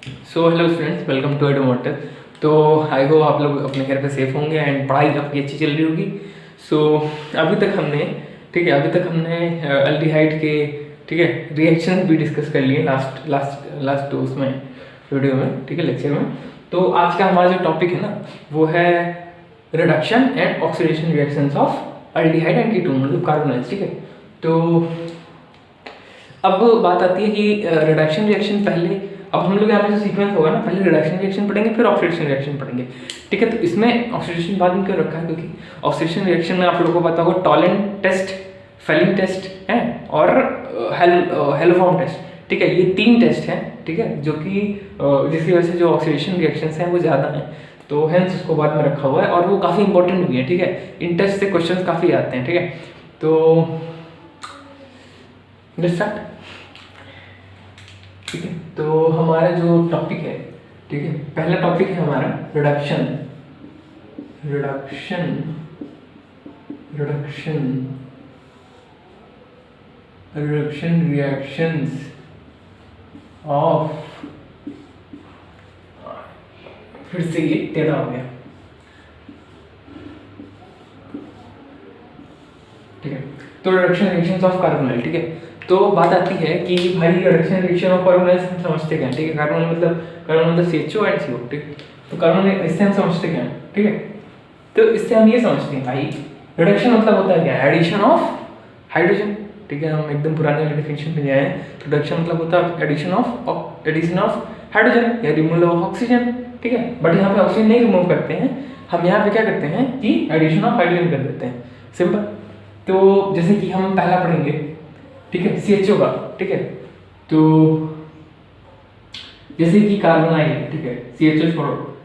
So hello students, welcome to Adomotive. तो I hope आप लोग अपने घर पे सेफ होंगे एंड पढ़ाई आपकी अच्छी चल रही होगी। सो अभी तक हमने अल्डिहाइड के रिएक्शन भी डिस्कस कर लिए लास्ट लास्ट लास्ट उसमें वीडियो में, ठीक है, लेक्चर में। तो आज का हमारा जो टॉपिक है ना, वो है reduction and oxidation reactions of aldehyde and ketone, मतलब कार्बोनाइल्स, ठीक है। तो अब बात आती है कि रिडक्शन रिएक्शन पहले, अब हम लोग यहाँ पे जो सीक्वेंस होगा ना, पहले रिडक्शन रिएक्शन पढ़ेंगे फिर ऑक्सीडेशन रिएक्शन पढ़ेंगे, ठीक है। तो इसमें ऑक्सीडेशन बाद में क्यों रखा है, क्योंकि ऑक्सीडेशन रिएक्शन में आप लोगों को पता होगा टॉलेंट टेस्ट, फेलिंग टेस्ट है और हेलोफॉर्म टेस्ट, ठीक है। ये 3 टेस्ट हैं, ठीक है, जो कि जिसकी वजह से जो ऑक्सीडेशन रिएक्शंस हैं वो ज़्यादा हैं, तो हेंस उसको बाद में रखा हुआ है और वो काफ़ी इंपॉर्टेंट भी है, ठीक है। इन टेस्ट से क्वेश्चन काफ़ी आते हैं, ठीक है। तो लेट्स स्टार्ट, ठीक है। तो हमारा जो टॉपिक है, ठीक है, पहला टॉपिक है हमारा reduction reduction reduction reduction reactions of, फिर से ये टेढ़ा हो गया, ठीक है। तो रिडक्शन रिएक्शंस ऑफ कार्बोनाइल, ठीक है। तो बात आती है कि भाई रिडक्शन रिएक्शन ऑफ कार्बोनाइल हम समझते क्या हैं, ठीक है। कार्बोनाइल मतलब CHO एंड CO, ठीक है। तो कार्बोनाइल इससे हम समझते क्या हैं, ठीक है। तो इससे हम ये समझते हैं भाई, रिडक्शन मतलब होता है क्या, एडिशन ऑफ हाइड्रोजन, ठीक है। हम एकदम पुराने डेफिनेशन पे जाए हैं, तो रिडक्शन मतलब होता है एडिशन ऑफ हाइड्रोजन या रिमूवल ऑफ ऑक्सीजन, ठीक है। बट यहाँ पे ऑक्सीजन नहीं रिमूव करते हैं, हम यहाँ पे क्या करते हैं कि एडिशन ऑफ हाइड्रोजन कर देते हैं, सिंपल। तो जैसे कि हम पहला पढ़ेंगे, ठीक है, CHO का, ठीक है। तो जैसे कि कार्बोनाइल, ठीक है, CHO छोड़ो,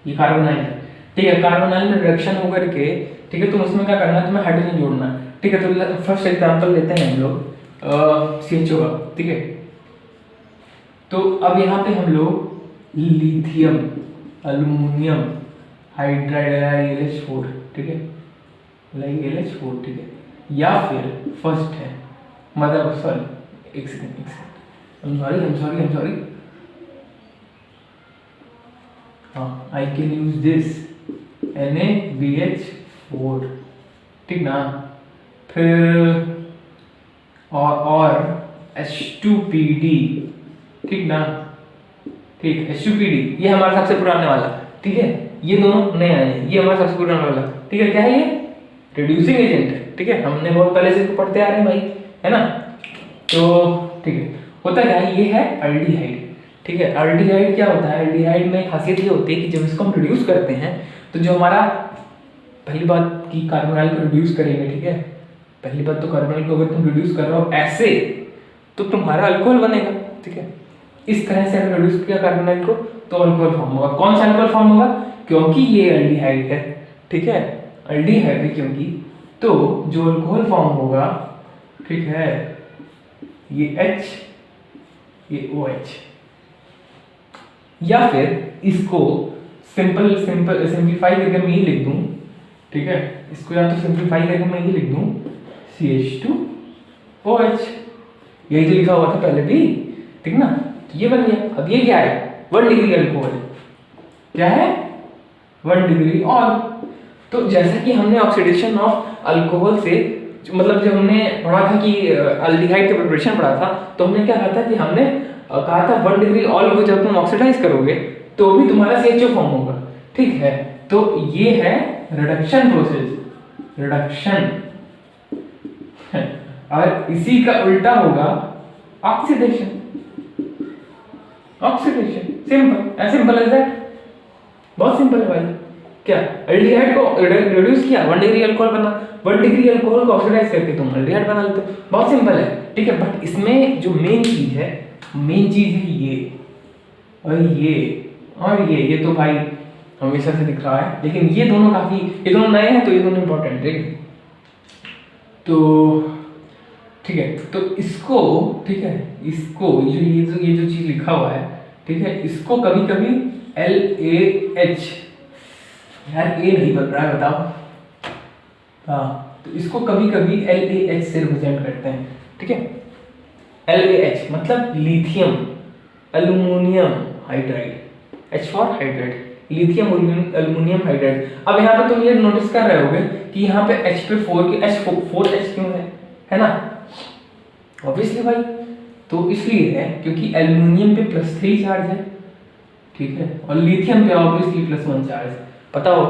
ये कार्बोनाइल है, ठीक है। कार्बोनाइल में रिडक्शन होकर के, ठीक है, तो उसमें क्या करना है, तुम्हें हाइड्रोजन जोड़ना है, ठीक है। तो फर्स्ट एग्जांपल लेते हैं हम लोग CHO का, ठीक है। तो अब यहाँ पे हम लोग लिथियम अल्युमिनियम हाइड्राइड LH4, ठीक है, LH4, ठीक है। या फिर फर्स्ट है, मतलब सॉरी, एक सेकंड, I'm sorry, हाँ, I can use this NaBH4, ठीक ना। फिर और H2PD, ठीक ना, ठीक, H2PD ये हमारा सबसे पुराने वाला, ठीक है। ये दोनों नए आए हैं, ये हमारा सबसे पुराना वाला, ठीक है। क्या है ये, रिड्यूसिंग एजेंट है, ठीक है। हमने बहुत पहले से पढ़ते आ रहे हैं भाई, है ना। तो ठीक है, होता क्या है, ये है अल्डिहाइड, ठीक है। अल्डिहाइड क्या होता है, अल्डिहाइड में खासियत ये होती है कि जब इसको हम रिड्यूस करते हैं, तो जो हमारा पहली बात कि कार्बोनाइल को रिड्यूस करेंगे, ठीक है। पहली बात तो कार्बोनाइल को अगर तुम रिड्यूस कर रहे हो ऐसे, तो तुम्हारा अल्कोहल बनेगा, ठीक है। इस तरह से अगर रिड्यूस किया कार्बोनाइल को तो अल्कोहल फॉर्म होगा। कौन सा अल्कोहल फॉर्म होगा, क्योंकि ये अल्डिहाइड है, ठीक है, अल्डिहाइड है क्योंकि, तो जो अल्कोहल फॉर्म होगा, ठीक है, ये H, ये OH। या फिर इसको सिंपलीफाई करके मैं ये लिख दूं, ठीक है, इसको या तो सिंपलीफाई करके मैं ये लिख दूं CH2OH, यही जो लिखा हुआ था पहले भी, ठीक ना। तो ये बन गया। अब ये क्या है, 1 डिग्री अल्कोहल, क्या है, 1 डिग्री। और तो जैसा कि हमने ऑक्सीडेशन ऑफ अल्कोहल से, मतलब जब हमने पढ़ा था कि अल्डिहाइड का प्रिपरेशन पढ़ा था, तो हमने क्या कहा था कि हमने कहा था 1 डिग्री ऑल को जब तुम ऑक्सीडाइज करोगे तो भी तुम्हारा CHO फॉर्म होगा, ठीक है। तो ये है रिडक्शन प्रोसेस, रिडक्शन। और इसी का उल्टा होगा oxidation, oxidation, simple, as simple as that, बहुत सिंपल है भाई। क्या, अल्डिहाइड को रिड्यूस किया, 1 डिग्री अल्कोहल बना, 1 डिग्री अल्कोहल को ऑक्सीडाइज करके तुम अल्डिहाइड बना लेते हो, बहुत सिंपल है, ठीक है। बट इसमें जो मेन चीज है ये और ये तो भाई हमेशा से दिख रहा है, लेकिन ये दोनों नए हैं, तो ये दोनों इंपॉर्टेंट, ठीक है। तो ठीक है, तो इसको, ठीक है, इसको ये जो चीज लिखा हुआ है, ठीक है, इसको कभी कभी LAH, यार ए नहीं बन रहा है, बताओ, हाँ, तो इसको कभी कभी LAH से रिप्रेजेंट करते हैं, ठीक है। LAH मतलब lithium aluminium hydride, H for hydride, lithium aluminium hydride. अब यहाँ पे तुम ये नोटिस कर रहे होगे कि यहाँ पे H पे 4 की H क्यों है ना? ऑब्वियसली भाई, तो इसलिए है क्योंकि एल्युमिनियम पे +3 चार्ज है, ठीक है, और लिथियम पे ऑब्वियसली +1 चार्ज, पता हो,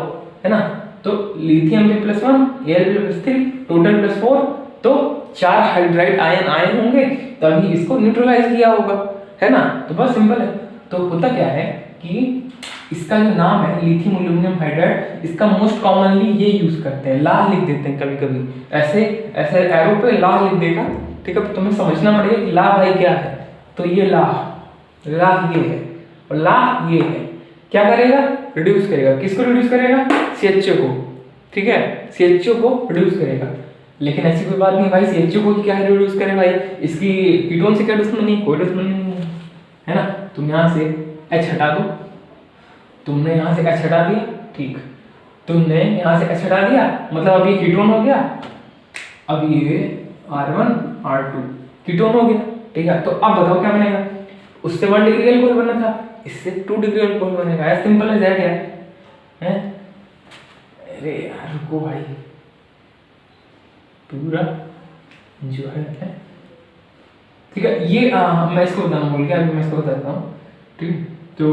है ना? तो लिथियम पे +1, Al पे +3, टोटल +4, तो 4 हाइड्राइड आयन आए होंगे तभी इसको न्यूट्रलाइज किया होगा, है ना? तो बस सिंपल है। तो होता क्या है कि इसका जो नाम है लिथियम एल्यूमिनियम हाइड्राइड, इसका मोस्ट कॉमनली ये यूज करते हैं, लाल लिख देते हैं कभी कभी, ऐसे ऐसे एरो पे लाल लिख देगा, ठीक है? तुम्हें समझना पड़ेगा कि ला भाई क्या है। तो ये ला ये है और ला ये है, क्या करेगा? रिड्यूस करेगा, किसको रिड्यूस करेगा? CHO को, ठीक है, CHO को रिड्यूस करेगा। लेकिन ऐसी कोई बात नहीं भाई, CHO को क्या रिड्यूस करे भाई, इसकी कीटोन से क्या दुश्मनी, कोई दुश्मनी नहीं है ना? तुम यहाँ से H हटा दो, तुमने यहाँ से H हटा दिया, ठीक, तुमने यहाँ से H हटा दिया, मतलब अब ये कीटोन हो गया, अब ये R1 R2 कीटोन हो गया, ठीक है? तो अब बताओ क्या बनेगा? उससे 1 डिग्री अल्कोहल बना था, इससे 2 डिग्री अल्कोहल बनेगा, एज सिंपल एज दैट है। अरे यार रुको भाई, पूरा जो है, ठीक है, ये मैं इसको बताना भूल गया, अभी मैं इसको बताता हूँ, ठीक। तो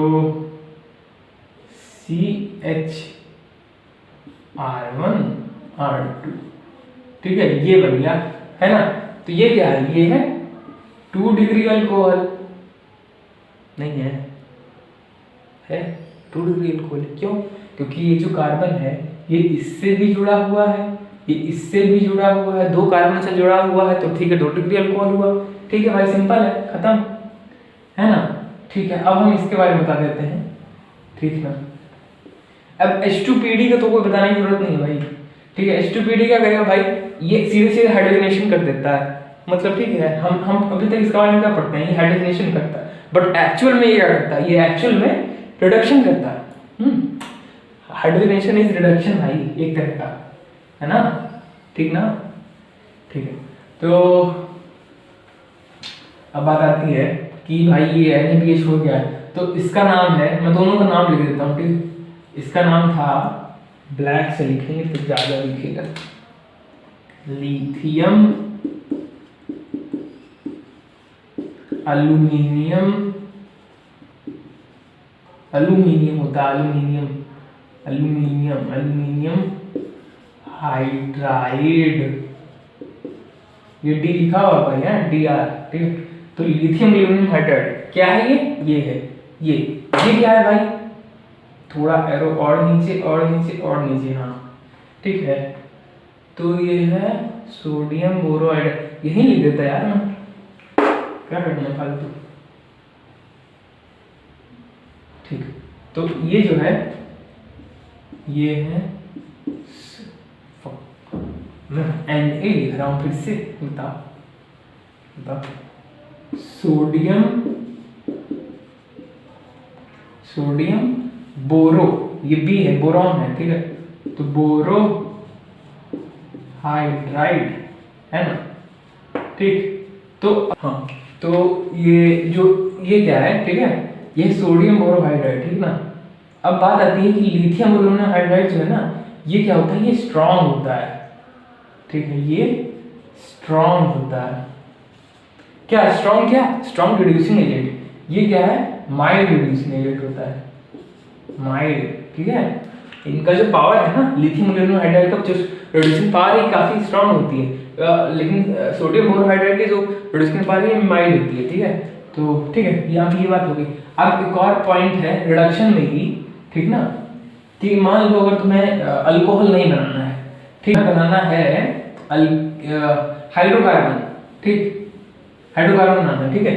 CHR1 R2, ठीक है, ये बन गया, है ना? तो ये क्या है? ये है 2 डिग्री अल्कोहल, नहीं है 2 डिग्री अल्कोहल। क्यों? क्योंकि ये जो कार्बन है ये इससे भी जुड़ा हुआ है, ये इससे भी जुड़ा हुआ है, 2 कार्बन से जुड़ा हुआ है, तो ठीक है 2 डिग्री अल्कोहल हुआ, ठीक है भाई, सिंपल है, खत्म, है ना? ठीक है, अब हम इसके बारे में बता देते हैं, ठीक ना? अब H2PD का तो कोई बताने की जरूरत नहीं है भाई, ठीक है? H2PD क्या करेगा भाई? ये सीधे सीधे हाइड्रोजनेशन कर देता है, मतलब ठीक है, हम अभी तक इसका बारे में क्या पढ़ते हैं? ये हाइड्रोजनेशन करता है, बट एक्चुअल में ये क्या करता है? ये एक्चुअल में रिडक्शन करता है। हाइड्रोजनेशन इज रिडक्शन भाई, एक तरह का, है ना? ठीक ना? ठीक है, तो अब बात आती है कि भाई ये NaBH हो गया, तो इसका नाम है, मैं दोनों का नाम लिख देता हूँ, ठीक। इसका नाम था, ब्लैक से लिखेंगे तो ज्यादा लिखेगा, लिथियम अल्यूमिनियम, अल्यूमिनियम होता है, अल्यूमिनियम हाइड्राइड, ये डी लिखा हुआ भाई है, DR, ठीक। तो लिथियम एल्यूमिनियम हाइड्राइड क्या है? ये है, ये क्या है भाई? थोड़ा एरो और नीचे और नीचे और नीचे, हाँ ठीक है, तो ये है सोडियम बोरोहाइड्राइड, यही लिख देता यार मैं, क्या करना है फालतू, ठीक। तो ये जो है, ये है, मैं Na लिख रहा हूँ फिर से, बताओ, सोडियम बोरो, ये B है, बोरॉन है, ठीक है, तो बोरो हाइड्राइड, है ना? ठीक, तो हाँ, तो ये क्या है, ठीक है, ये सोडियम बोरोहाइड्राइड, ठीक ना? अब बात आती है कि लिथियम एल्यूमिनियम हाइड्राइड जो है ना, ये क्या होता है? ये स्ट्रॉन्ग होता है, ठीक है, ये स्ट्रॉन्ग होता है। क्या स्ट्रॉन्ग? क्या स्ट्रॉन्ग रिड्यूसिंग एजेंट, ये क्या है? माइल्ड रिड्यूसिंग एजेंट होता है, माइल्ड, ठीक है। इनका जो पावर है ना, लिथियम एल्यूमिनियम हाइड्राइड का जो रिड्यूसिंग पावर है काफी स्ट्रॉन्ग होती है, लेकिन सोडियम बोरोहाइड्राइड की जो रिड्यूसिंग पावर है माइल्ड होती है, ठीक है। तो ठीक है, यहाँ पे ये बात हो गई। अब एक और पॉइंट है रिडक्शन में ही, ठीक ना, कि मान लो अगर तुम्हें अल्कोहल नहीं बनाना है, ठीक है, बनाना है हाइड्रोकार्बन, ठीक, हाइड्रोकार्बन बनाना है, ठीक है,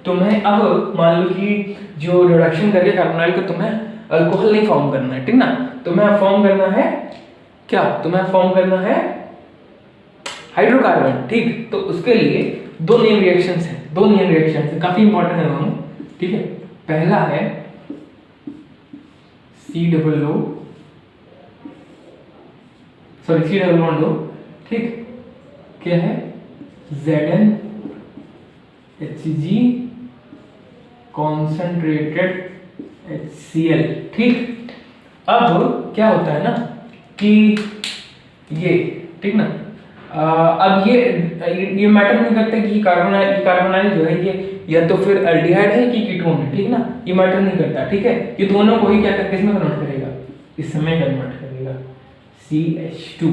तुम्हें अब मान लो कि जो रिडक्शन करके कार्बोनाइल को तुम्हें अल्कोहल नहीं फॉर्म करना है, ठीक ना, तुम्हें फॉर्म करना है क्या? तुम्हें फॉर्म करना है हाइड्रोकार्बन, ठीक। तो उसके लिए 2 नेम रिएक्शंस हैं, काफी इंपॉर्टेंट है दोनों, ठीक है। पहला है COO, सॉरी C+O, ठीक, क्या है? ZnHg concentrated HCl। ठीक, अब क्या होता है ना कि ये, ठीक ना, अब ये मैटर नहीं करता कि कार्बोनाइल जो है ये या तो फिर अल्डिहाइड है कि कीटोन है, ठीक ना, ये मैटर नहीं करता। ठीक है, ये दोनों को ही क्या करके इसमें कन्वर्ट करेगा, इसमें कन्वर्ट करेगा CH2।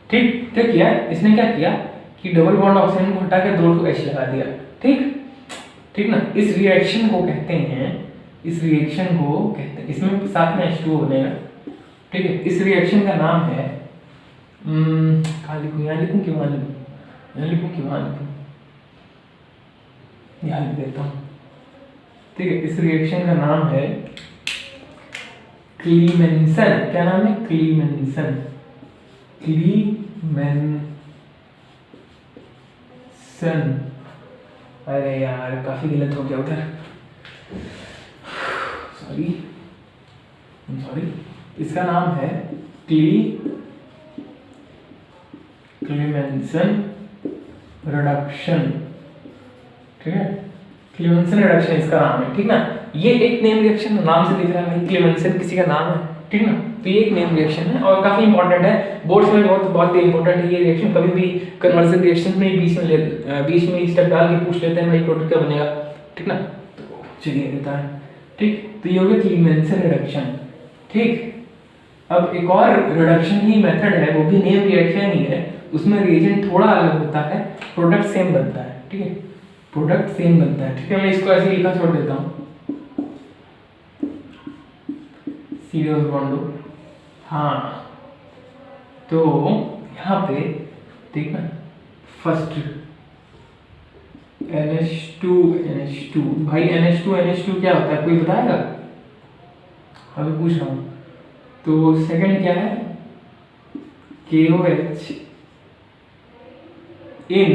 ठीक, क्या किया इसने, क्या किया कि डबल बॉन्ड ऑक्सीजन को हटा के 2 H लगा दिया। ठीक, ठीक ना, इस रिएक्शन को कहते हैं, इस रिएक्शन को कहते हैं, इसमें साथ में H2O बनेगा। ठीक है, इस रिएक्शन का नाम है कहाँ लिखूं, यहाँ लिखूं कि वहाँ लिखूं, यहाँ लिखूं कि वहाँ लिखूं, यहाँ लिख देता हूँ। ठीक है, इस रिएक्शन का नाम है क्लीमेंसन। क्या नाम है, क्लीमेंसन, क्लीमेंसन। अरे यार काफी गलत हो गया उधर, सॉरी सॉरी। इसका नाम है क्लीमेंसन रिडक्शन। ठीक है, क्लीमेंसन रिडक्शन इसका नाम है। ठीक ना, ये एक नेम रिएक्शन, नाम से दिख रहा है भाई क्लीमेंसन किसी का नाम है। ठीक ना, तो ये एक नेम रिएक्शन है और काफी इंपॉर्टेंट है, बोर्ड्स में बहुत बहुत इंपॉर्टेंट है ये रिएक्शन। कभी भी कन्वर्जन रिएक्शन में बीच में स्टेप डाल के पूछ लेते हैं भाई प्रोडक्ट क्या बनेगा। ठीक ना, तो चलिए देता है। ठीक, तो ये हो गया क्लीमेंसन रिडक्शन। ठीक, अब एक और रिडक्शन ही मेथड है, वो भी नेम रिएक्शन ही है, उसमें रिएजेंट थोड़ा अलग होता है, प्रोडक्ट सेम बनता है। ठीक है, प्रोडक्ट सेम बनता है। ठीक है, मैं इसको ऐसे ही लिखा छोड़ देता हूँ, सीरियस बॉन्डो। हाँ, तो यहाँ पे ठीक ना, फर्स्ट NH2 भाई, NH2 क्या होता है, कोई बताएगा? अभी पूछ रहा हूँ। तो सेकंड क्या है, KOH इन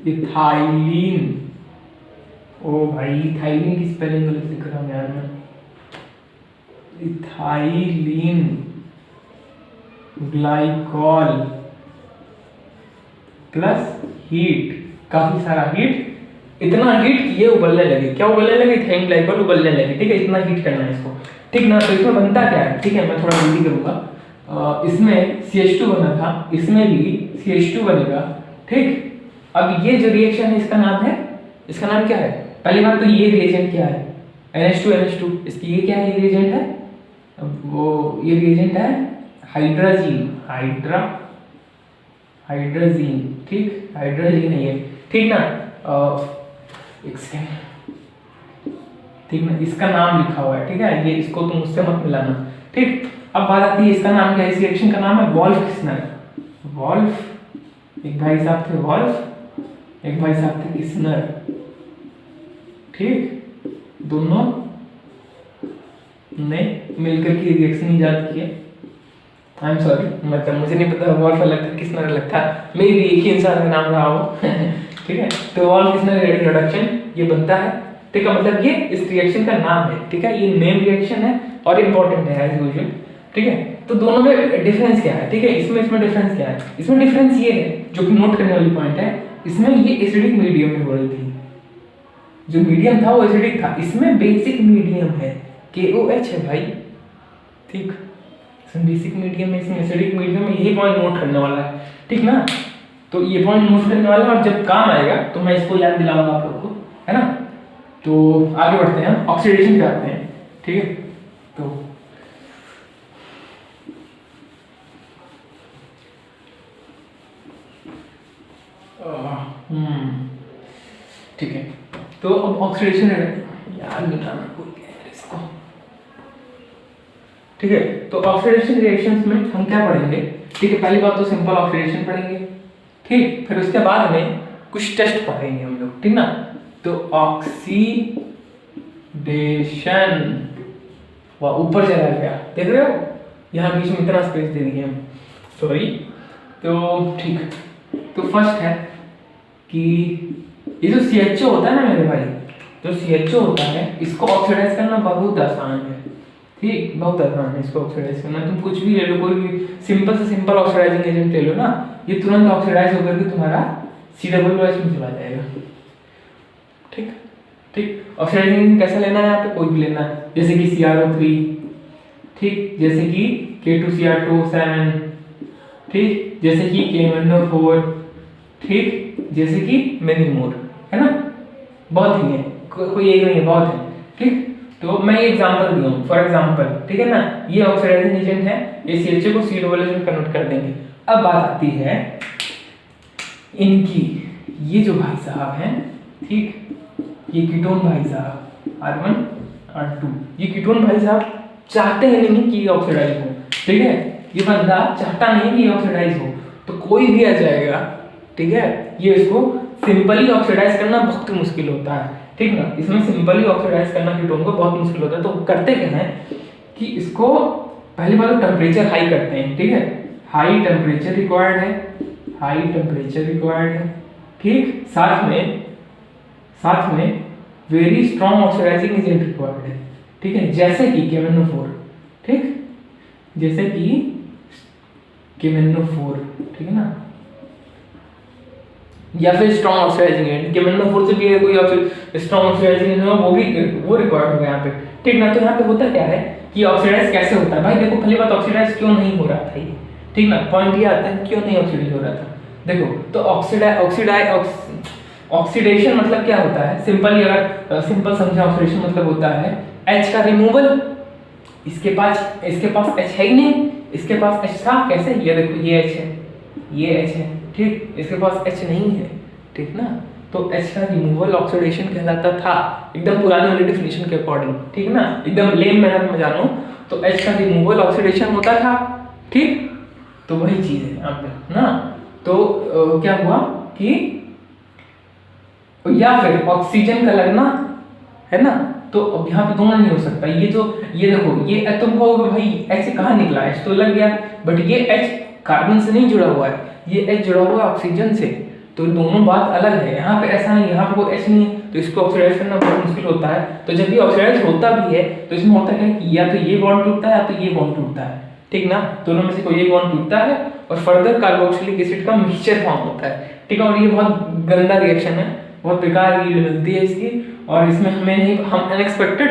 इथाइलिन। ओ भाई, इथाइलिन की स्पेलिंग गलत लिख रहा हूँ यार मैं, इथाइलिन ग्लाइकॉल प्लस हीट, काफी सारा हीट, इतना हीट कि ये उबलने लगे। क्या उबलने लगे, इथाइलिन ग्लाइकॉल उबलने लगे। ठीक है, इतना हीट करना है इसको। ठीक ना, तो इसमें बनता क्या है, ठीक है मैं थोड़ा जल्दी करूंगा। इसमें CH2 बना था, इसमें भी CH2 बनेगा। ठीक, अब ये जो रिएक्शन है इसका नाम क्या है? पहली बात तो ये रिएजेंट क्या है, NH2 इसकी ये क्या है, ये रिएजेंट है, वो ये रिएजेंट है हाइड्राजीन, हाइड्राजीन। ठीक, हाइड्राजीन है ये। ठीक ना, एक सेकेंड। ठीक ना, इसका नाम लिखा हुआ है। ठीक है, ये इसको तुम उससे मत मिलाना। ठीक, अब बात आती है इसका नाम क्या है, इस रिएक्शन का नाम है वोल्फ-किस्नर। वोल्फ, एक भाई साहब थे वोल्फ, एक भाई साहब थे किस्नर। ठीक, दोनों ने मिलकर की रिएक्शन इजाद की है। आई एम सॉरी, मतलब मुझे नहीं पता वोल्फ अलग था किस्नर अलग था, मे भी एक ही इंसान का नाम रहा हो। ठीक है, तो वोल्फ-किस्नर रिडक्शन ये बनता है। ठीक है, मतलब ये इस रिएक्शन का नाम है। ठीक है, ये नेम रिएक्शन है और इंपॉर्टेंट है एज यूजुअल। ठीक है, तो दोनों में डिफरेंस क्या है? ठीक है, इसमें डिफरेंस क्या है? इसमें डिफरेंस ये है जो कि नोट करने वाली पॉइंट है, इसमें ये एसिडिक मीडियम में हो रही थी, जो मीडियम था वो एसिडिक था, इसमें बेसिक मीडियम है, KOH है भाई। ठीक, इसमें बेसिक मीडियम है, इसमें एसिडिक मीडियम है, यही पॉइंट नोट करने वाला है। ठीक ना, तो ये पॉइंट नोट करने वाला है और जब काम आएगा तो मैं इसको याद दिलाऊंगा आप लोग को, है ना। तो आगे बढ़ते हैं, हम ऑक्सीडेशन करते हैं। ठीक है, तो ठीक है, तो अब ऑक्सीडेशन यार मिटाना भूल गया इसको। ठीक है, तो ऑक्सीडेशन रिएक्शंस में हम क्या पढ़ेंगे? ठीक है, पहली बात तो सिंपल ऑक्सीडेशन पढ़ेंगे। ठीक, फिर उसके बाद में कुछ टेस्ट पढ़ेंगे हम लोग। ठीक ना, तो ऑक्सीडेशन, वह ऊपर चला गया, देख रहे हो यहाँ बीच में इतना स्पेस दे दिए हम, सॉरी। तो ठीक, तो फर्स्ट है कि ये जो CHO होता है ना मेरे भाई, जो CHO होता है इसको ऑक्सीडाइज करना बहुत आसान है। ठीक, बहुत आसान है इसको ऑक्सीडाइज करना। तुम कुछ भी ले लो, कोई भी सिंपल से सिंपल ऑक्सीडाइजिंग एजेंट ले लो ना, ये तुरंत ऑक्सीडाइज होकर के तुम्हारा COOH में चला जाएगा। ठीक ठीक। ऑक्सीडाइजिंग कैसा लेना है यहाँ पे, कोई भी लेना है, जैसे कि CrO3, ठीक, जैसे कि K2Cr2 ठीक, जैसे कि KMnO4, ठीक, जैसे कि मेनी मोर, है ना, बहुत ही है, कोई एक नहीं है, बहुत है, ठीक। तो मैं ये एग्जांपल दिया हूँ फॉर एग्जांपल, ठीक है ना, ये ऑक्सीडाइजिंग एजेंट है, ये CHO को COOH में कन्वर्ट कर देंगे। अब बात आती है इनकी, ये जो भाई साहब हैं, ठीक, ये कीटोन भाई साहब R1 R2, ये कीटोन भाई साहब चाहते हैं नहीं कि ये ऑक्सीडाइज हो, ठीक है, ये बंदा चाहता नहीं कि ये ऑक्सीडाइज हो, तो कोई भी आ जाएगा, ठीक है, ये इसको सिंपली ऑक्सीडाइज करना बहुत मुश्किल होता है, ठीक ना, इसमें सिंपली ऑक्सीडाइज करना कीटोन को बहुत मुश्किल होता है। तो करते क्या है कि इसको पहली बार टेम्परेचर हाई करते हैं, ठीक है, हाई टेम्परेचर रिक्वायर्ड है, हाई टेम्परेचर रिक्वायर्ड है, ठीक, साथ में very strong oxidising agent required है, ठीक है, जैसे कि KMnO4, ठीक, जैसे कि KMnO4, ठीक है ना, या फिर स्ट्रॉन्ग ऑक्सीडाइजिंग एजेंट, KMnO4 से भी कोई स्ट्रॉन्ग ऑक्सीडाइजिंग एजेंट हो, वो रिक्वायर्ड होगा यहाँ पे, ठीक ना। तो यहाँ पे होता क्या है कि ऑक्सीडाइज कैसे होता है, भाई देखो पहली बात ऑक्सीडाइज क्यों नहीं हो रहा था ये, ठीक ना, पॉइंट ये आता है क्यों नहीं ऑक्सीडाइज हो रहा था। देखो तो ऑक्सीडेशन मतलब क्या होता है, सिंपली अगर सिंपल समझा, ऑक्सीडेशन मतलब होता है H का रिमूवल, इसके पास H है ही नहीं, इसके पास H था कैसे, ये देखो ये H है, ये H है, ठीक, इसके पास H नहीं है, ठीक ना, तो H का रिमूवल ऑक्सीडेशन कहलाता था, एकदम पुरानी वाली डेफिनेशन के अकॉर्डिंग, ठीक ना, एकदम लेम मैनर में जानो तो H का रिमूवल ऑक्सीडेशन होता था, ठीक। तो वही चीज है यहाँ पे ना। तो क्या हुआ कि या फिर ऑक्सीजन का लगना, है ना, तो अब यहाँ पे दोनों नहीं हो सकता, ये देखो ये तुम कहोगे भाई H कहाँ निकला, H तो लग गया, बट ये H कार्बन से नहीं जुड़ा हुआ है, ये H जुड़ा हुआ है ऑक्सीजन से, तो दोनों बात अलग है। यहाँ पे ऐसा नहीं, यहाँ पे कोई H नहीं है, तो इसको ऑक्सीडाइज करना बहुत मुश्किल होता है। तो जब ये ऑक्सीडाइज होता भी है तो इसमें होता है कि या तो ये बॉन्ड टूटता है या तो ये बॉन्ड टूटता है, ठीक ना, दोनों में से कोई एक बॉन्ड टूटता है और फर्दर कार्बोक्सिलिक एसिड का मिक्सचर फॉर्म होता है, ठीक है, और ये बहुत गंदा रिएक्शन है, बहुत बेकार यील्ड मिलती है इसकी, और इसमें हम अनएक्सपेक्टेड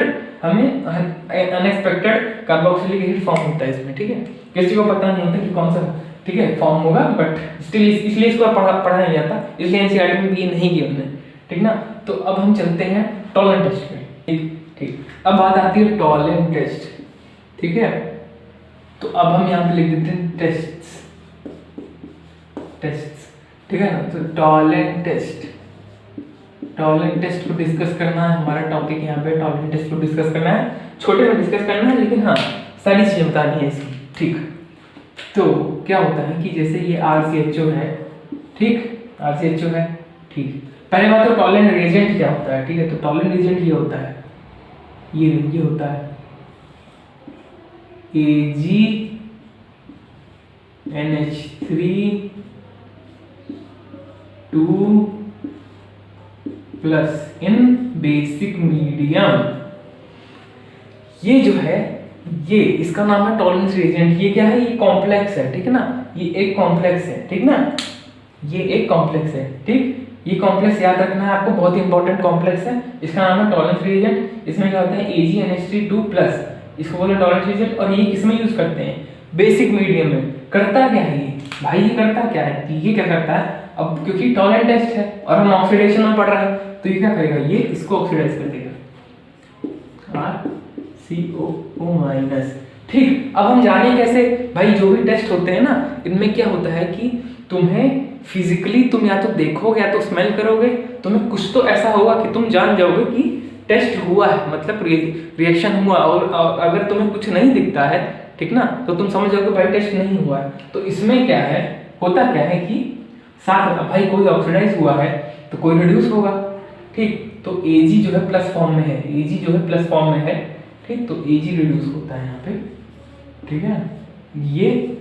कार्बोक्सिलिक एसिड फॉर्म होता है इसमें, ठीक है, किसी को पता नहीं होता कि कौन सा, ठीक है, फॉर्म होगा, बट स्टिल इसलिए इसको पढ़ा नहीं जाता, इसलिए एनसीईआरटी में भी ये नहीं किया हमने, ठीक ना। तो अब हम चलते हैं टॉलन टेस्ट में, ठीक। अब बात आती है टॉलन टेस्ट, ठीक है, तो अब हम यहाँ पे लिख देते हैं टेस्ट्स, ठीक है ना। तो टॉलन टेस्ट को डिस्कस करना है, हमारा टॉपिक यहाँ पे टॉलन टेस्ट को डिस्कस करना है, छोटे में डिस्कस करना है, लेकिन हाँ सारी चीजें बतानी है इसकी, ठीक। तो क्या होता है कि जैसे ये RCHO है, ठीक, RCHO है, ठीक, पहले बात तो टॉलन रिएजेंट क्या होता है, ठीक है, तो टॉलन रिएजेंट ये होता है, ये होता है AgNH3 2 प्लस इन बेसिक मीडियम, ये जो है ये इसका नाम है टॉलरेंस रिएजेंट। ये क्या है, ये कॉम्प्लेक्स है, ठीक है ना, ये एक कॉम्प्लेक्स है, ठीक ना, ये एक कॉम्प्लेक्स है, ठीक, ये कॉम्प्लेक्स याद रखना है आपको, बहुत इंपॉर्टेंट कॉम्प्लेक्स है, इसका नाम है टॉलरेंस रिएजेंट। इसमें क्या होता है AgNH3 2 प्लस, इसको बोले टॉलरेंस रिएजेंट, और ये किसमें यूज करते हैं, बेसिक मीडियम में। करता क्या है ये भाई, ये करता क्या है, ये क्या करता है, अब क्योंकि टॉलरेंस टेस्ट है और हम ऑक्सीडेशन में पढ़ रहे हैं, तो ये क्या करेगा, ये इसको ऑक्सीडाइज कर देगा, RCOO-, ठीक। अब हम जाने कैसे भाई, जो भी टेस्ट होते हैं ना, इनमें क्या होता है कि तुम्हें फिजिकली तुम या तो देखोगे या तो स्मेल करोगे, तुम्हें कुछ तो ऐसा होगा कि तुम जान जाओगे कि टेस्ट हुआ है, मतलब रिएक्शन हुआ, और अगर तुम्हें कुछ नहीं दिखता है, ठीक ना, तो तुम समझ जाओगे भाई टेस्ट नहीं हुआ है। तो इसमें क्या है, होता क्या है कि साथ भाई कोई ऑक्सीडाइज हुआ है तो कोई रिड्यूस होगा, ठीक, तो Ag जो है प्लस फॉर्म में है, Ag जो है प्लस फॉर्म में है, ठीक, तो Ag रिड्यूस होता है यहाँ पे, ठीक है। ये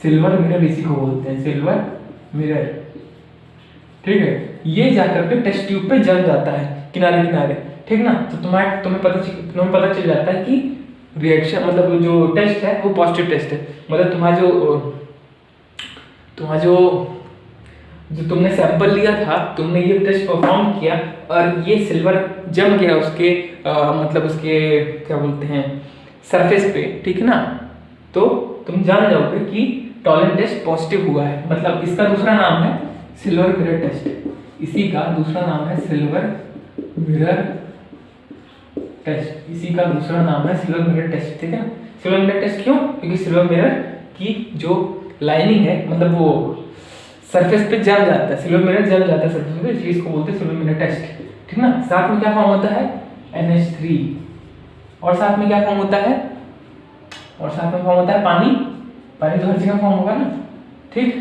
सिल्वर मिरर इसी को बोलते हैं, सिल्वर मिरर, ठीक है। ये जाकर के टेस्ट ट्यूब पे जम जाता है किनारे किनारे, ठीक ना, तो तुम्हें पता चल जाता है कि रिएक्शन मतलब जो टेस्ट है वो पॉजिटिव टेस्ट है, मतलब तुम्हारा जो जो तुमने सैंपल लिया था, तुमने ये टेस्ट परफॉर्म किया और ये सिल्वर जम गया उसके मतलब उसके क्या बोलते हैं सरफेस पे, ठीक है ना, तो तुम जान जाओगे कि टॉलन टेस्ट पॉजिटिव हुआ है। मतलब इसका दूसरा नाम है सिल्वर मिरर टेस्ट, इसी का दूसरा नाम है सिल्वर मिरर टेस्ट, इसी का दूसरा नाम है सिल्वर मिरर टेस्ट, ठीक है। सिल्वर मिरर टेस्ट क्यों? क्योंकि सिल्वर मिरर की जो लाइनिंग है, मतलब वो सरफेस पे जम जाता है, सिल्वर मिरर जम जाता है सरफेस पे, इसलिए इसको बोलते हैं सिल्वर मिरर टेस्ट, ठीक ना। साथ में क्या फॉर्म होता है? NH3, और साथ में क्या फॉर्म होता है? और साथ में फॉर्म होता है पानी। पानी तो हर जगह फॉर्म होगा ना, ठीक।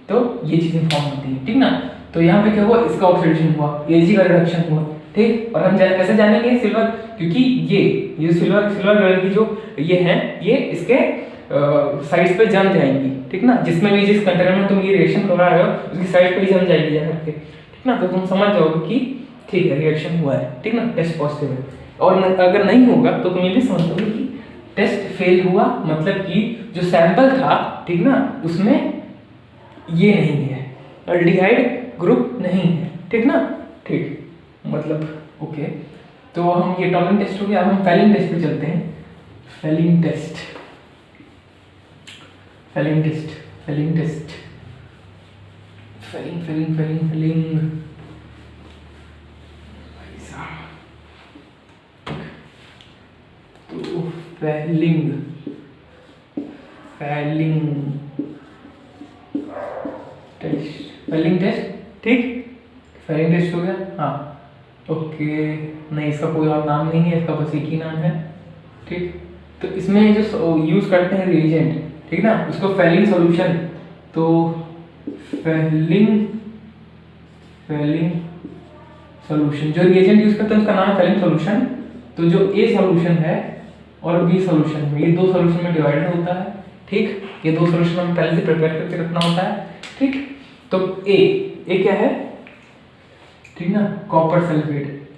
तो ये चीजें फॉर्म होती है, ठीक ना। तो यहाँ पे क्या हुआ? इसका ऑक्सीडेशन हुआ, Ag का रिडक्शन हुआ, ठीक। और हम कैसे जानेंगे सिल्वर? क्योंकि ये सिल्वर कलर की जो ये है, ये इसके साइड्स पे जम जाएंगी, ठीक ना। जिसमें भी जिस कंटेनर में तुम ये रिएक्शन कर रहे हो उसकी साइड पे ही जम जाएगी जाकर के, ठीक ना। तो तुम समझ जाओगे कि ठीक है रिएक्शन हुआ है, ठीक ना, टेस्ट पॉजिटिव है। और अगर नहीं होगा तो तुम ये भी समझ जाओगे कि टेस्ट फेल हुआ, मतलब कि जो सैंपल था, ठीक ना, उसमें ये नहीं है, अल्डिहाइड ग्रुप नहीं है, ठीक ना, ठीक। मतलब ओके, तो हम ये टॉलन टेस्ट हो गया। अब हम फेलिंग टेस्ट पे चलते हैं। फेलिंग टेस्ट फेलिंग तो फेलिंग टेस्ट, ठीक। फेलिंग टेस्ट हो गया, हाँ ओके। नहीं, इसका कोई और नाम नहीं है, इसका बस एक ही नाम है, ठीक। तो इसमें जो यूज करते हैं रिएजेंट, ठीक ना, उसको फेलिंग सॉल्यूशन, तो फेलिंग सॉल्यूशन जो रिएजेंट यूज करते हैं उसका नाम है फेलिंग सॉल्यूशन। तो जो ए सॉल्यूशन है और बी सॉल्यूशन में, ये दो सॉल्यूशन में डिवाइडेड होता है, ठीक। ये दो सॉल्यूशन हमें पहले से प्रिपेयर करके रखना होता है, ठीक। तो ए क्या है, ठीक ना, copper sulphate,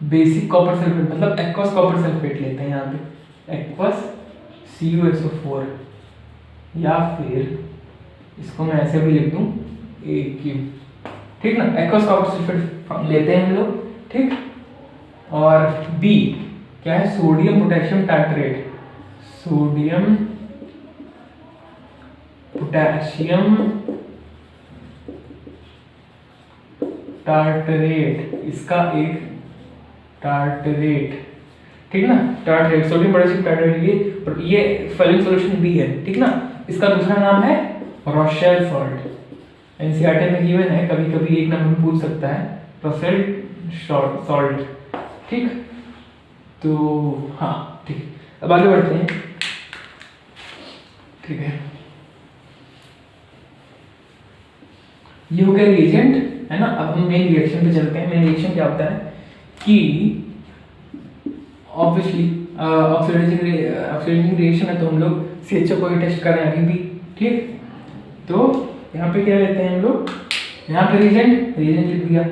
basic copper sulphate, मतलब एक्वस कॉपर सल्फेट लेते हैं यहाँ पे, एक्वस CuSO4, या फिर इसको मैं ऐसे भी लिख दूं AQ, ठीक ना, एक्वस कॉपर सल्फेट लेते हैं हम लोग, ठीक। और बी क्या है? Sodium potassium tartrate, sodium potassium tartrate, इसका एक टार्टरेट, ठीक ना, टार्टरेट, सोडियम पोटेशियम टार्टरेट, ये और ये फेलिंग सॉल्यूशन भी है, ठीक ना। इसका दूसरा नाम है रोशेल सॉल्ट, एनसीईआरटी में गिवन है, कभी कभी एक नंबर पूछ सकता है, रोशेल सॉल्ट, ठीक। तो हाँ ठीक, अब आगे बढ़ते हैं, ठीक है। ये हो गया रिएजेंट, है ना। अब हम मेन रिएक्शन पे चलते हैं। मेन रिएक्शन क्या होता है कि ऑब्वियसली ऑक्सीडाइजिंग रिएक्शन है, तो हम लोग CHO को ही टेस्ट कर रहे हैं अभी भी, ठीक। तो यहाँ पे क्या लेते हैं हम लोग, यहाँ पे रिएजेंट लिख दिया,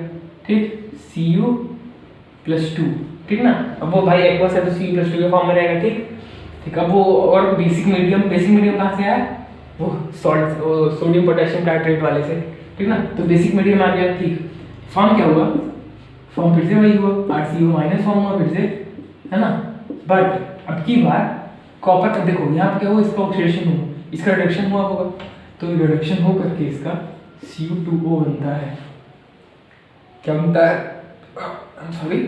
ठीक, Cu+2, ठीक ना। अब वो भाई एक्वस है तो Cu+2 के फॉर्म में रहेगा, ठीक। अब वो और बेसिक मीडियम कहाँ से आया? वो सॉल्ट, सोडियम पोटेशियम टाइट्रेट वाले से, ठीक ना। तो बेसिक मीडियम आ गया, ठीक। फॉर्म क्या हुआ? फॉर्म फिर से वही हुआ, RCO- फॉर्म हुआ फिर से, है ना। बट अब की बार कॉपर का देखो, यहाँ पे क्या हुआ? इसका ऑक्सीडेशन हुआ, इसका रिडक्शन हुआ होगा, तो रिडक्शन हो करके इसका Cu2O बनता है। क्या बनता है? सॉरी,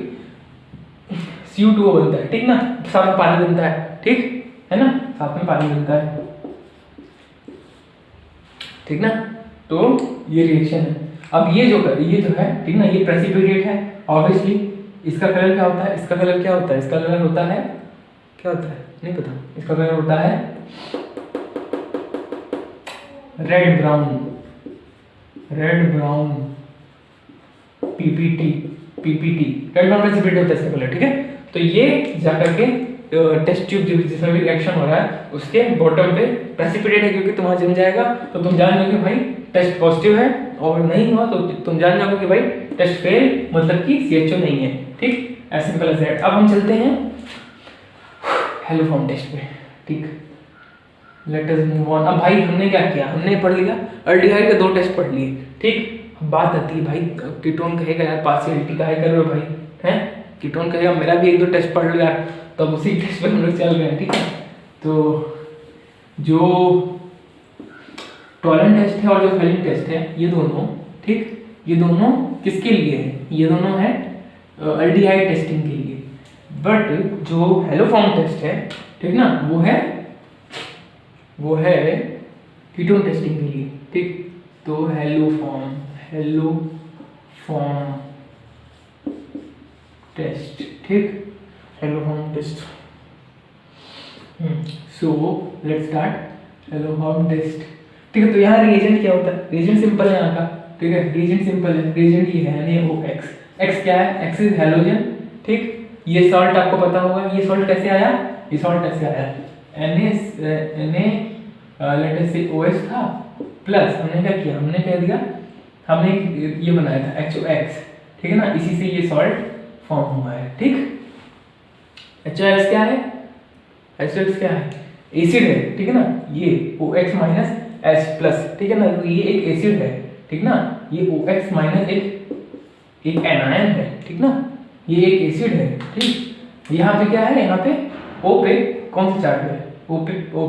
Cu2O बनता है, ठीक ना। साथ में पानी बनता है, ठीक है ना, साथ में पानी बनता है, ठीक ना। तो ये रिएक्शन है। अब ये जो है, ठीक ना, ये प्रेसिपिटेट है ऑब्वियसली। इसका कलर क्या होता है? इसका कलर क्या होता है? इसका कलर होता है, क्या होता है नहीं पता, इसका कलर होता है red brown PPT, red brown precipitate होता है इसका कलर, ठीक है। तो ये जाकर के टेस्ट ट्यूब जिसमें भी रिएक्शन हो रहा है उसके बॉटम पे प्रेसिपिटेट है, क्योंकि तुम्हारा जम जाएगा तो तुम जान लोगे भाई टेस्ट पॉजिटिव है, और नहीं हुआ तो तुम जान जाओगे कि भाई टेस्ट फेल, मतलब कि CHO नहीं है, ठीक। ऐसे सिंपल एज दैट। अब हम चलते हैं हेलोफॉर्म टेस्ट पे, ठीक। Let us move on. अब भाई हमने क्या किया? हमने पढ़ लिया अल्डिहाइड के 2 टेस्ट पढ़ लिए, ठीक। अब बात आती है भाई, कीटोन कहेगा यार पार्शियलिटी काहे कर रहे हो भाई, हैं कीटोन कहेगा मेरा भी एक दो टेस्ट पढ़ लो यार, तो अब उसी टेस्ट पर हम लोग चल रहे हैं, ठीक है। तो जो टॉलन टेस्ट है और जो फेलिन टेस्ट है, ये दोनों, ठीक, ये दोनों किसके लिए है, ये दोनों है एल्डिहाइड टेस्टिंग के लिए। बट जो हेलोफॉर्म टेस्ट है, ठीक ना, वो है कीटोन टेस्टिंग के लिए, ठीक। तो हेलोफॉर्म टेस्ट, ठीक, haloform test. So let's start haloform test, ठीक है। तो यहाँ रिएजेंट क्या होता है, रिएजेंट सिंपल है यहाँ का, ठीक है, रिएजेंट सिंपल है, रिएजेंट ये है NaOX, एक्स क्या है, एक्स इज हेलोजन, ठीक। ये सॉल्ट आपको पता होगा, ये सॉल्ट कैसे आया, ये सॉल्ट कैसे आया, लेट अस से OH था प्लस हमने क्या किया, हमने कह दिया, हमने ये बनाया था HOX, ठीक है ना, इसी से ये सॉल्ट फॉर्म हुआ है, ठीक। HOX क्या है, HOX क्या है, एसिड है, ठीक है ना, ये OX माइनस H प्लस, ठीक है ना, तो ये एक एसिड है, ठीक ना, ये OX माइनस एक एनायन है, ठीक ना, ये एक एसिड है, ठीक। यहाँ पे क्या है, यहाँ पे O पे कौन सा चार्ज है, O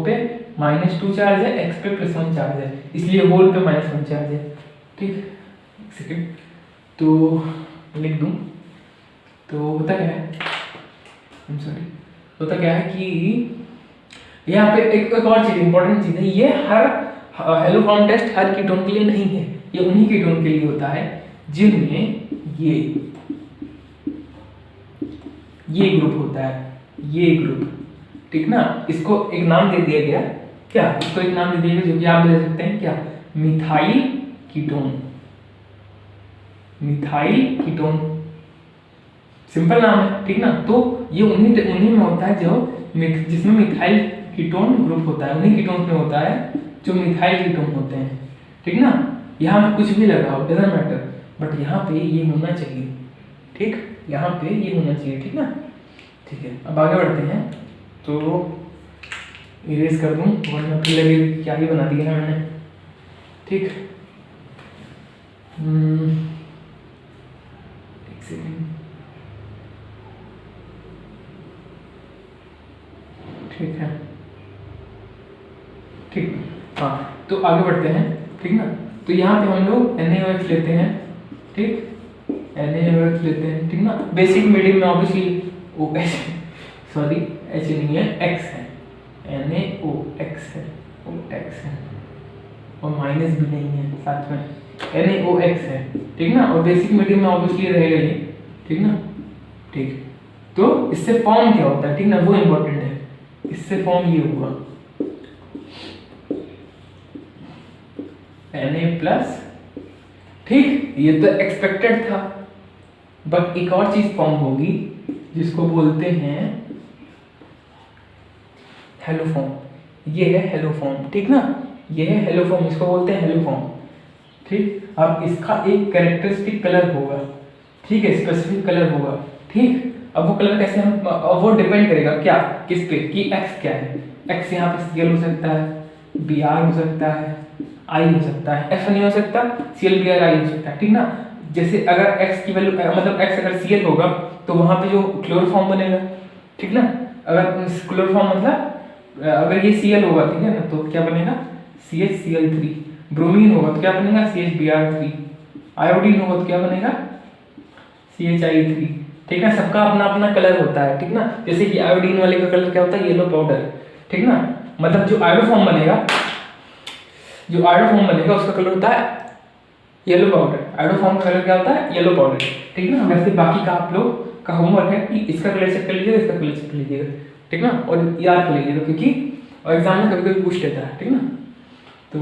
पे -2 चार्ज है, X पे +1 चार्ज है, इसलिए होल पे -1 चार्ज है, ठीक। एक सेकेंड, तो लिख दूं, तो होता क्या है, होता क्या है कि यहाँ पे एक और चीज, इंपॉर्टेंट चीज है, ये हर हेलोफॉर्म टेस्ट हर कीटोन के लिए नहीं है, ये उन्हीं कीटोन के लिए होता है जिनमें ये ग्रुप होता है, ये ग्रुप, ठीक ना। इसको एक नाम दे दिया गया, क्या, इसको एक नाम दे दिया गया जो कि आप दे सकते हैं क्या, मिथाइल कीटोन, सिंपल नाम है, ठीक ना। तो ये उन्हीं में होता है जो जिसमें मिथाइल कीटोन ग्रुप होता है, उन्हीं कीटोन में होता है जो मिथाइल कीटोन होते हैं, ठीक ना। यहाँ पे कुछ भी लगाओ डजंट मैटर, बट यहाँ पे ये होना चाहिए, ठीक, यहाँ पे ये होना चाहिए, ठीक ना, ठीक है। अब आगे बढ़ते हैं, तो इरेज कर दूँ वरना फिर लगे क्या ही बना दिया है मैंने, ठीक। एक सेकेंड, ठीक है, ठीक, हाँ, तो आगे बढ़ते हैं, ठीक ना। तो यहाँ पे हम लोग NaOH लेते हैं, ठीक, NaOH लेते हैं, ठीक ना। बेसिक मीडियम में ऑब्वियसली OH, सॉरी H नहीं है, X है, NaOX है, OX है, और माइनस भी नहीं है साथ में, NaOX है, ठीक ना। और बेसिक मीडियम में ऑब्वियसली रहेगा ये, ठीक ना, ठीक। तो इससे फॉर्म क्या होता है, ठीक ना, वो इम्पोर्टेंट है, इससे फॉर्म ये हुआ Na+, ठीक, ये तो एक्सपेक्टेड था, बट एक और चीज फॉर्म होगी जिसको बोलते हैं हेलोफॉर्म, ये है हेलोफॉर्म, ठीक ना, ये है हेलोफॉर्म, इसको बोलते हैं हेलोफॉर्म, ठीक। अब इसका एक कैरेक्टरिस्टिक कलर होगा, ठीक है, स्पेसिफिक कलर होगा, ठीक। अब वो कलर कैसे हम, अब वो डिपेंड करेगा क्या, किस पे, कि X क्या है, X यहाँ पे Cl हो सकता है, Br हो सकता है, I हो सकता है, F नहीं हो सकता, ClBr I हो सकता है, ठीक ना। जैसे अगर X की वैल्यू, मतलब X अगर Cl होगा तो वहाँ पे जो क्लोरोफॉर्म बनेगा, ठीक ना। अगर क्लोरोफॉर्म मतलब अगर ये Cl होगा, ठीक है ना, तो क्या बनेगा, CHCl3, ब्रोमीन होगा तो क्या बनेगा, CHBr3, आयोडीन होगा तो क्या बनेगा, CHI3, ठीक है। सबका अपना अपना कलर होता है, ठीक ना। जैसे कि आयोडीन वाले का कलर क्या होता है, येलो पाउडर, ठीक ना, मतलब जो आयोडोफॉर्म बनेगा, उसका कलर होता है येलो पाउडर, आयोडोफॉर्म का कलर क्या होता है, येलो पाउडर, ठीक ना। वैसे बाकी का आप लोग का होमवर्क है कि इसका कलर चेक कर लीजिएगा, इसका कलर चेक कर लीजिएगा, ठीक ना, और याद कर लीजिएगा, क्योंकि एग्जाम में कभी कभी पूछ लेता है, ठीक ना। तो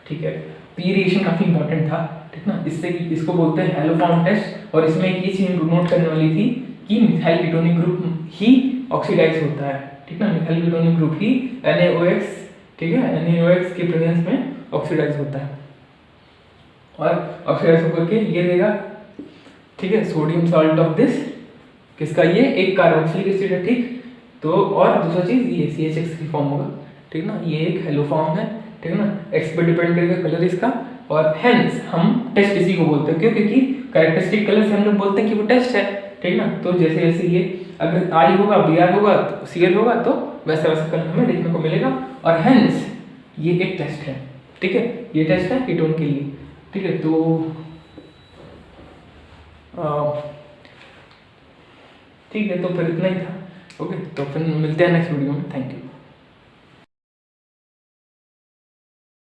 ठीक है, तो ये रिएक्शन काफी इंपॉर्टेंट था, ठीक ना। इससे इसको बोलते हैं हेलोफॉर्म टेस्ट, और इसमें एक ये चीज नोट करने वाली थी कि मिथाइल कीटोनिक ग्रुप ही ऑक्सीडाइज होता है, ठीक ना, मिथाइल कीटोनिक ग्रुप ही NaOX, ठीक है, NaOX के प्रेजेंस में ऑक्सीडाइज होता है, और ऑक्सीडाइज होकर के ये देगा, ठीक है, सोडियम सॉल्ट ऑफ दिस, किसका, ये एक कार्बोक्सिलिक एसिड है, ठीक। तो और दूसरा चीज ये CHX फॉर्म होगा, ठीक ना, ये एक हेलोफॉर्म है, ठीक है ना। X पे डिपेंड करेगा कलर इसका, और हेंस हम टेस्ट इसी को बोलते हैं, क्यों? क्योंकि कैरेक्टरिस्टिक कलर से हम लोग बोलते हैं कि वो टेस्ट है, ठीक ना। तो जैसे जैसे ये अगर आई होगा, बी आर होगा, सी एल होगा, तो वैसा वैसा कलर हमें देखने को मिलेगा, और हेंस ये एक टेस्ट है, ठीक है, ये टेस्ट है कीटोन के लिए, ठीक है। तो ठीक है, तो फिर इतना ही था। ओके, तो फिर मिलते हैं नेक्स्ट वीडियो में। Thank you.